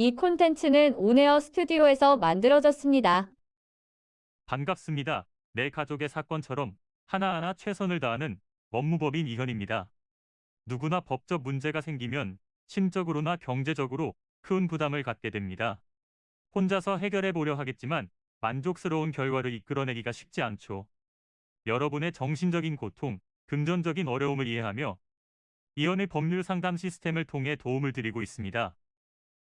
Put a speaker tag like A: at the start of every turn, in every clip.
A: 이 콘텐츠는 온에어 스튜디오에서 만들어졌습니다.
B: 반갑습니다. 내 가족의 사건처럼 하나하나 최선을 다하는 법무법인 이현입니다. 누구나 법적 문제가 생기면 심적으로나 경제적으로 큰 부담을 갖게 됩니다. 혼자서 해결해 보려 하겠지만 만족스러운 결과를 이끌어내기가 쉽지 않죠. 여러분의 정신적인 고통, 금전적인 어려움을 이해하며 이현의 법률 상담 시스템을 통해 도움을 드리고 있습니다.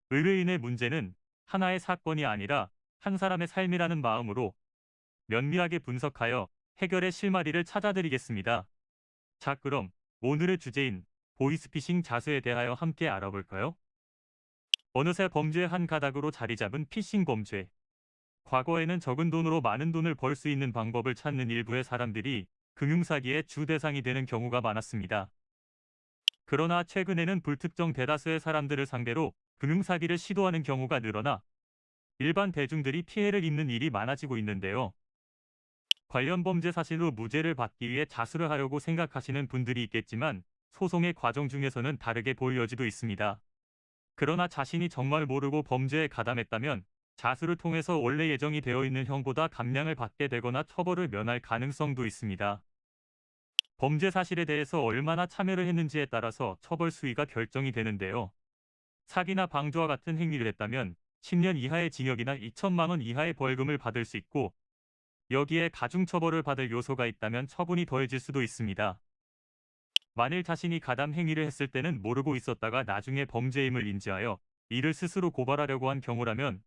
B: 의뢰인의 문제는 하나의 사건이 아니라 한 사람의 삶이라는 마음으로 면밀하게 분석하여 해결의 실마리를 찾아드리겠습니다. 자, 그럼 오늘의 주제인 보이스피싱 자수에 대하여 함께 알아볼까요? 어느새 범죄의 한 가닥으로 자리 잡은 피싱 범죄. 과거에는 적은 돈으로 많은 돈을 벌 수 있는 방법을 찾는 일부의 사람들이 금융사기의 주 대상이 되는 경우가 많았습니다. 그러나 최근에는 불특정 대다수의 사람들을 상대로 금융사기를 시도하는 경우가 늘어나 일반 대중들이 피해를 입는 일이 많아지고 있는데요. 관련 범죄 사실로 무죄를 받기 위해 자수를 하려고 생각하시는 분들이 있겠지만 소송의 과정 중에서는 다르게 볼 여지도 있습니다. 그러나 자신이 정말 모르고 범죄에 가담했다면 자수를 통해서 원래 예정이 되어 있는 형보다 감량을 받게 되거나 처벌을 면할 가능성도 있습니다. 범죄 사실에 대해서 얼마나 참여를 했는지에 따라서 처벌 수위가 결정이 되는데요. 사기나 방조와 같은 행위를 했다면 10년 이하의 징역이나 2천만 원 이하의 벌금을 받을 수 있고, 여기에 가중처벌을 받을 요소가 있다면 처분이 더해질 수도 있습니다. 만일 자신이 가담 행위를 했을 때는 모르고 있었다가 나중에 범죄임을 인지하여 이를 스스로 고발하려고 한 경우라면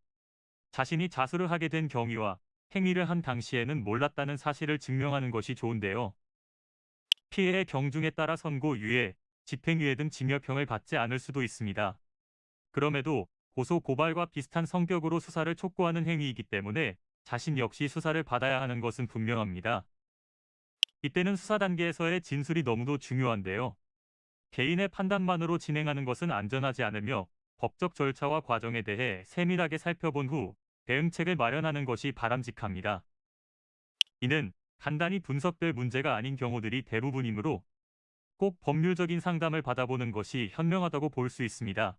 B: 자신이 자수를 하게 된 경위와 행위를 한 당시에는 몰랐다는 사실을 증명하는 것이 좋은데요. 피해의 경중에 따라 선고유예, 집행유예 등 징역형을 받지 않을 수도 있습니다. 그럼에도 고소 고발과 비슷한 성격으로 수사를 촉구하는 행위이기 때문에 자신 역시 수사를 받아야 하는 것은 분명합니다. 이때는 수사 단계에서의 진술이 너무도 중요한데요. 개인의 판단만으로 진행하는 것은 안전하지 않으며 법적 절차와 과정에 대해 세밀하게 살펴본 후 대응책을 마련하는 것이 바람직합니다. 이는 간단히 분석될 문제가 아닌 경우들이 대부분이므로 꼭 법률적인 상담을 받아보는 것이 현명하다고 볼 수 있습니다.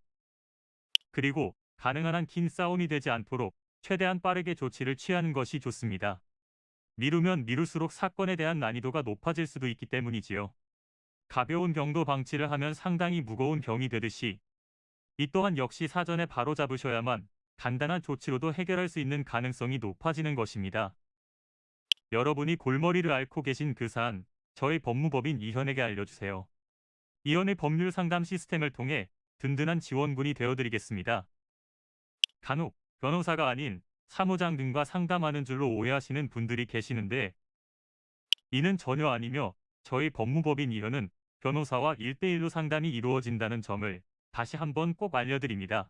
B: 그리고 가능한 한 긴 싸움이 되지 않도록 최대한 빠르게 조치를 취하는 것이 좋습니다. 미루면 미룰수록 사건에 대한 난이도가 높아질 수도 있기 때문이지요. 가벼운 병도 방치를 하면 상당히 무거운 병이 되듯이 이 또한 역시 사전에 바로잡으셔야만 간단한 조치로도 해결할 수 있는 가능성이 높아지는 것입니다. 여러분이 골머리를 앓고 계신 그 사안, 저희 법무법인 이현에게 알려주세요. 이현의 법률 상담 시스템을 통해 든든한 지원군이 되어드리겠습니다. 간혹 변호사가 아닌 사무장 등과 상담하는 줄로 오해하시는 분들이 계시는데, 이는 전혀 아니며 저희 법무법인 이현은 변호사와 1대1로 상담이 이루어진다는 점을 다시 한번 꼭 알려드립니다.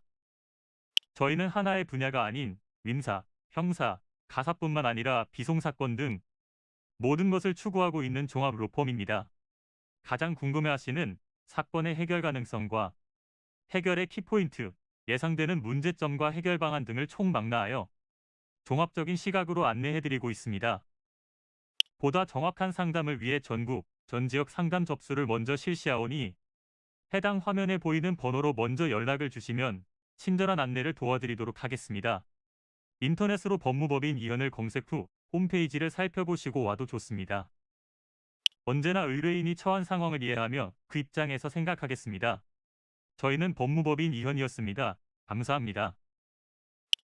B: 저희는 하나의 분야가 아닌 민사, 형사, 가사뿐만 아니라 비송사건 등 모든 것을 추구하고 있는 종합 로펌입니다. 가장 궁금해하시는 사건의 해결 가능성과 해결의 키포인트, 예상되는 문제점과 해결 방안 등을 총망라하여 종합적인 시각으로 안내해드리고 있습니다. 보다 정확한 상담을 위해 전국, 전 지역 상담 접수를 먼저 실시하오니 해당 화면에 보이는 번호로 먼저 연락을 주시면 친절한 안내를 도와드리도록 하겠습니다. 인터넷으로 법무법인 이현을 검색 후 홈페이지를 살펴보시고 와도 좋습니다. 언제나 의뢰인이 처한 상황을 이해하며 그 입장에서 생각하겠습니다. 저희는 법무법인 이현이었습니다. 감사합니다.